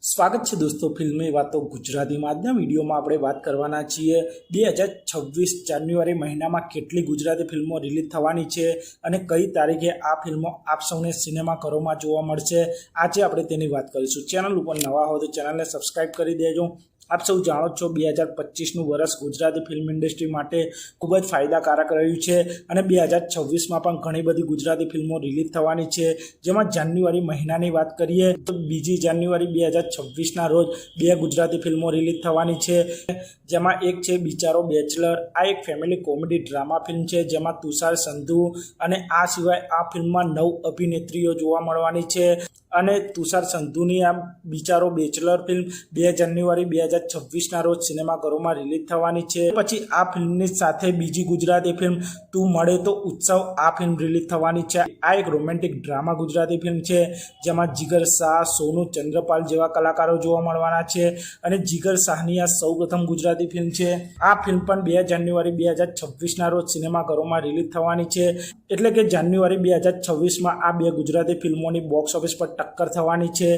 સ્વાગત છે દોસ્તો ફિલ્મી વાતો ગુજરાતીમાં। આજના વિડીયોમાં આપણે વાત કરવાના છીએ 2026 જાન્યુઆરી મહિનામાં કેટલી ગુજરાતી ફિલ્મો રિલીઝ થવાની છે અને કઈ તારીખે આ ફિલ્મો આપ સૌને સિનેમાઘરોમાં જોવા મળશે। આજે આપણે તેની વાત કરીશું। ચેનલ ઉપર નવા હો તો ચેનલને સબસ્ક્રાઇબ કરી દેજો। आप सब जाणो छो 2025 वर्ष गुजराती फिल्म इंडस्ट्री माटे खूब ज फायदाकारक रह्युं छे अने 2026 में पण घणी बधी गुजराती फिल्मों रिलीज थवानी छे। जेमां जान्युआरी महीनानी वात करीए तो 2 जान्युआरी 2026 ना रोज 2 गुजराती फिल्मों रिलीज थवानी छे। जेमां एक छे बिचारो बेचलर। आ एक फेमिली कॉमेडी ड्रामा फिल्म छे जेमां तुषार संधू अने आ सिवाय आ फिल्ममां 9 अभिनेत्रीओ जोवा मळवानी छे અને તુષાર સંધુની આ બિચારો બેચલર ફિલ્મ 2 જાન્યુઆરી 2026 ના રોજ સિનેમાઘરોમાં રિલીઝ થવાની છે। પછી આ ફિલ્મની સાથે બીજી ગુજરાતી ફિલ્મ તું મળે તો ઉત્સવ આ ફિલ્મ રિલીઝ થવાની છે। આ એક રોમેન્ટિક ડ્રામા ગુજરાતી ફિલ્મ છે જેમાં જીગર શાહ, સોનુ ચંદ્રપાલ જેવા કલાકારો જોવા મળવાના છે અને જીગર શાહની આ સૌપ્રથમ ગુજરાતી ફિલ્મ છે। આ ફિલ્મ પણ 2 જાન્યુઆરી 2026 ના રોજ સિનેમાઘરોમાં રિલીઝ થવાની છે। એટલે કે જાન્યુઆરી 2026 માં આ 2 ગુજરાતી ફિલ્મોની બોક્સ ઓફિસ પર टक्कर थवानी छे।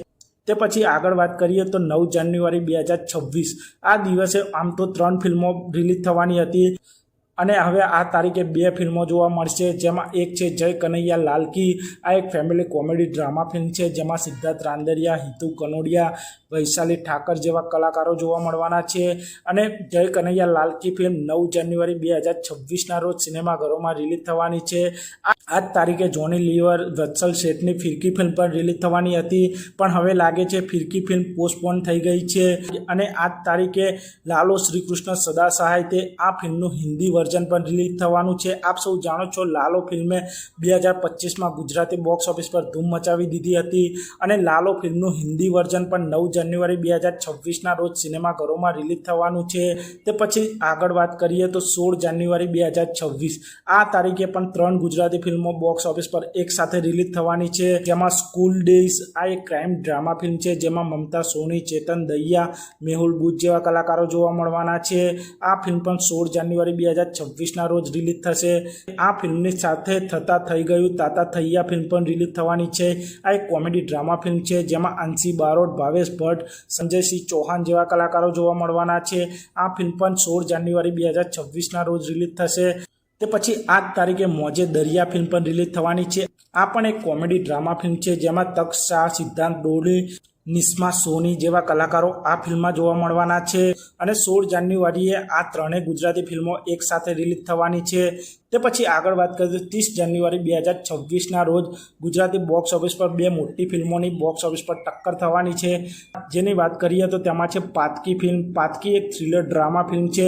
ते पछी आगळ वात करीए तो 9 जान्युआरी 2026 आ दिवसे आम तो 3 फिल्मों रिलीज थवानी हती અને હવે આ તારીખે 2 ફિલ્મો જોવા મળશે। જેમાં એક છે જય કનૈયા લાલ કી। આ એક ફેમિલી કોમેડી ડ્રામા ફિલ્મ છે જેમાં સિદ્ધાર્થ રાંદેરિયા, હિતુ કનોડિયા, વૈશાલી ઠાકર જેવા કલાકારો જોવા મળવાના છે અને જય કનૈયા લાલ કી ફિલ્મ 9 જાન્યુઆરી 2026 ના રોજ સિનેમાઘરોમાં રિલીઝ થવાની છે। આ જ તારીખે જોની લીવર, વત્સલ શેઠની ફિરકી ફિલ્મ પણ રિલીઝ થવાની હતી પણ હવે લાગે છે ફિરકી ફિલ્મ પોસ્ટપોન થઈ ગઈ છે અને આ જ તારીખે લાલો શ્રીકૃષ્ણ સદા સહાય તે આ ફિલ્મનું હિન્દી वर्जन पर रिलीज थवानुं छे। आप सब जाणो छो लालो फिल्मे 2025 में गुजराती बॉक्स ऑफिस पर धूम मचावी दीधी हती अने लालो फिल्मनुं हिंदी वर्जन पर 9 जान्युआरी 2026 ना रोज सिनेमाघरों में रिलीज थवानुं छे। ते पछी आगळ वात करीए तो 16 जान्युआरी 2026 आ तारीखे पण 3 गुजराती फिल्मों बॉक्स ऑफिस पर एक साथे रिलीज थवानी छे। जेमां स्कूल डेज आ एक क्राइम ड्रामा फिल्म छे जेमां ममता सोनी, चेतन दहिया, मेहुल बूच जेवा कलाकारो जोवा मळवाना छे। आ फिल्म पण 16 जान्युआरी 2026 ના રોજ રિલીઝ થશે। આ ફિલ્મની સાથે થતા થઈ ગયું તાતા થૈયા ફિલ્મ પણ રિલીઝ થવાની છે। આ એક કોમેડી ડ્રામા ફિલ્મ છે જેમાં અંશી બારોટ, ભાવેશ ભટ્ટ, સંજયસિંહ ચૌહાણ જેવા કલાકારો જોવા મળવાના છે। આ ફિલ્મ પણ 16 જાન્યુઆરી 2026 ના રોજ રિલીઝ થશે। તે પછી આ તારીખે મોજે દરિયા ફિલ્મ પણ રિલીઝ થવાની છે। આ પણ એક કોમેડી ડ્રામા ફિલ્મ છે જેમાં તક્ષ શાહ, સિદ્ધાંત ડોલી, નિસ્મા સોની જેવા કલાકારો આ ફિલ્મમાં જોવા મળવાના છે અને 16 જાન્યુઆરીએ આ ત્રણેય ગુજરાતી ફિલ્મો એક સાથે રિલીઝ થવાની છે। તે પછી આગળ વાત કરીએ તો 30 જાન્યુઆરી 2026 ના રોજ ગુજરાતી બોક્સ ઓફિસ પર 2 મોટી ફિલ્મોની બોક્સ ઓફિસ પર ટક્કર થવાની છે। જેની વાત કરીએ તો તેમાં છે પાતકી ફિલ્મ। પાતકી એક થ્રિલર ડ્રામા ફિલ્મ છે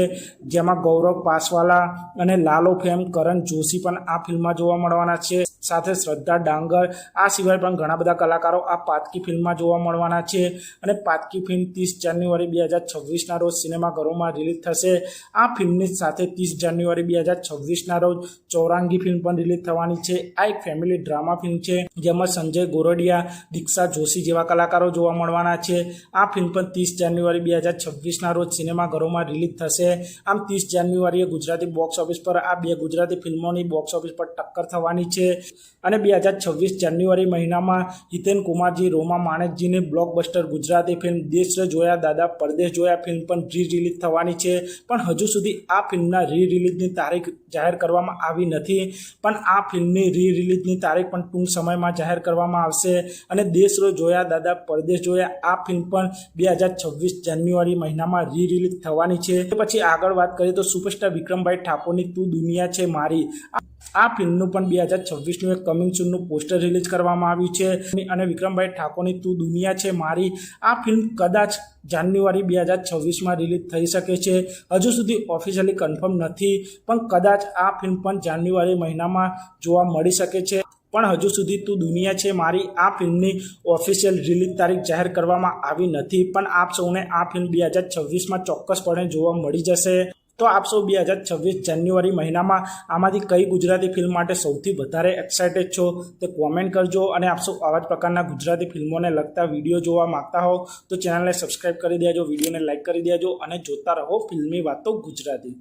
જેમાં ગૌરવ પાસવાલા અને લાલો ફેમ કરણ જોશી પણ આ ફિલ્મમાં જોવા મળવાના છે, સાથે શ્રદ્ધા ડાંગર। આ સિવાય પણ ઘણા બધા કલાકારો આ પાતકી ફિલ્મમાં જોવા મળવાના છે અને પાતકી ફિલ્મ 30 જાન્યુઆરી 2026 ના રોજ સિનેમાઘરોમાં રિલીઝ થશે। આ ફિલ્મની સાથે 30 જાન્યુઆરી 2026 ના રોજ चौरंगी फिल्म पर रिलीज थवानी छे। आ एक फेमिली ड्रामा फिल्म छे जेमां संजय गोरडिया, दीक्षा जोशी जेवा कलाकारो जोवा मळवाना छे। आ फिल्म पर 30 जान्युआरी 2026 ना रोज सिनेमाघरों में रिलीज थशे। आम 30 जान्युआरीए गुजराती बॉक्स ऑफिस पर आ 2 गुजराती फिल्मोनी बॉक्स ऑफिस पर टक्कर थवानी छे अने 2026 जान्युआरी महीना में हितेन कुमारजी, रोमा माणेकजीनी ब्लॉकबस्टर गुजराती फिल्म देश जोया दादा परदेश जोया फिल्म पर री रिलीज थवानी छे पण हजू सुधी आ फिल्मना री रिलीजनी तारीख जाहेर करवामां આવી નથી પણ આ ફિલ્મની રી રિલીઝની તારીખ પણ ટૂંક સમયમાં જાહેર કરવામાં આવશે અને દેશ જોયા દાદા પરદેશ જોયા આ ફિલ્મ પણ 2026 જાન્યુઆરી મહિનામાં રી રિલીઝ થવાની છે। પછી આગળ વાત કરીએ તો સુપરસ્ટાર વિક્રમભાઈ ઠાકોરની તું દુનિયા છે મારી આ ફિલ્મનું પણ 2026 નું એક કમિંગ સૂનનું પોસ્ટર રિલીઝ કરવામાં આવ્યું છે અને વિક્રમભાઈ ઠાકોરની તું દુનિયા છે મારી આ ફિલ્મ કદાચ જાન્યુઆરી 2026 માં રિલીઝ થઈ શકે છે। હજુ સુધી ઓફિશિયલી કન્ફર્મ નથી પણ કદાચ આ ફિલ્મ પણ જાન્યુઆરી મહિનામાં જોવા મળી શકે છે પણ હજુ સુધી તું દુનિયા છે મારી આ ફિલ્મની ઓફિશિયલ રિલીઝ તારીખ જાહેર કરવામાં આવી નથી પણ આપ સૌને આ ફિલ્મ 2026 માં ચોક્કસપણે જોવા મળી જશે। तो आप सब 2026 जान्युआरी महीना में आमांथी कई गुजराती फिल्म माटे सौथी वधारे एक्साइटेड छो तो कॉमेंट करजो અને आप सब आवा ज प्रकारना गुजराती फिल्मों ने लगता वीडियो जोवा मांगता हो तो चेनल ने सब्सक्राइब करी देजो, वीडियो ने लाइक करी देजो અને જોતા રહો ફિલ્મી વાતો ગુજરાતી।